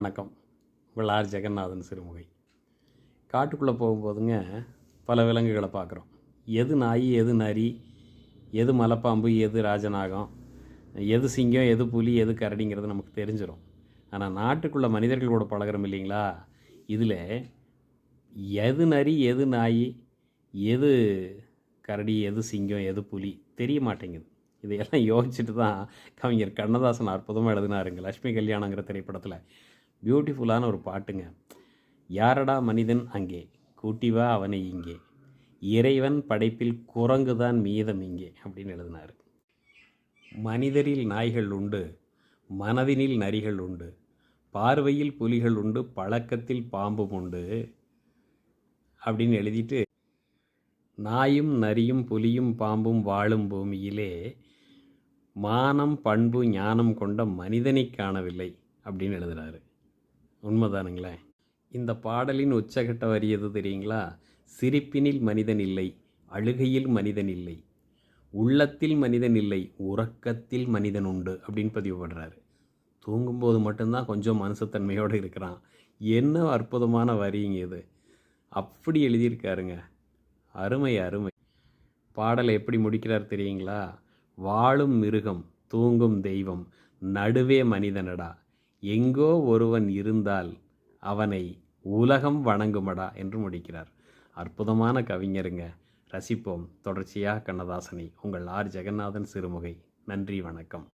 வணக்கம். உங்கள் ஆர் ஜெகநாதன் சிறுமுகை. காட்டுக்குள்ளே போகும்போதுங்க பல விலங்குகளை பார்க்குறோம். எது நாய், எது நரி, எது மலைப்பாம்பு, எது ராஜநாகம், எது சிங்கம், எது புலி, எது கரடிங்கிறது நமக்கு தெரிஞ்சிடும். ஆனால் நாட்டுக்குள்ளே மனிதர்களோட பழகிறோம் இல்லைங்களா, இதில் எது நரி, எது நாய், எது கரடி, எது சிங்கம், எது புலி தெரிய மாட்டேங்குது. இதையெல்லாம் யோசிச்சுட்டு தான் கவிஞர் கண்ணதாசன் அற்புதமாக எழுதினாருங்க லக்ஷ்மி கல்யாணங்கிற திரைப்படத்தில். பியூட்டிஃபுல்லான ஒரு பாட்டுங்க. யாரடா மனிதன் அங்கே, கூட்டிவா அவனை இங்கே, இறைவன் படைப்பில் குரங்கு தான் மீதம் இங்கே அப்படின்னு எழுதினார். மனிதரில் நாய்கள் உண்டு, மனதினில் நரிகள் உண்டு, பார்வையில் புலிகள் உண்டு, பழக்கத்தில் பாம்பும் உண்டு அப்படின்னு எழுதிட்டு, நாயும் நரியும் புலியும் பாம்பும் வாழும் பூமியிலே மானம் பண்பு ஞானம் கொண்ட மனிதனை காணவில்லை அப்படின்னு எழுதுகிறாரு. உண்மைதானுங்களே. இந்த பாடலின் உச்சகட்ட வரி எது தெரியுங்களா? சிரிப்பினில் மனிதன் இல்லை, அழுகையில் மனிதன் இல்லை, உள்ளத்தில் மனிதன் இல்லை, உறக்கத்தில் மனிதன் உண்டு அப்படின்னு பதிவு பண்ணுறாரு. தூங்கும்போது மட்டும்தான் கொஞ்சம் மனுஷத்தன்மையோடு இருக்கிறான். என்ன அற்புதமான வரிங்க இது! அப்படி எழுதியிருக்காருங்க. அருமை அருமை. பாடலை எப்படி முடிக்கிறார் தெரியுங்களா? வாழும் மிருகம், தூங்கும் தெய்வம், நடுவே மனிதனடா, எங்கோ ஒருவன் இருந்தால் அவனை உலகம் வணங்குமடா என்று முடிக்கிறார். அற்புதமான கவிஞருங்க. ரசிப்போம் தொடர்ச்சியாக கண்ணதாசனை. உங்கள் ஆர் ஜெகநாதன் சிறுமுகை. நன்றி, வணக்கம்.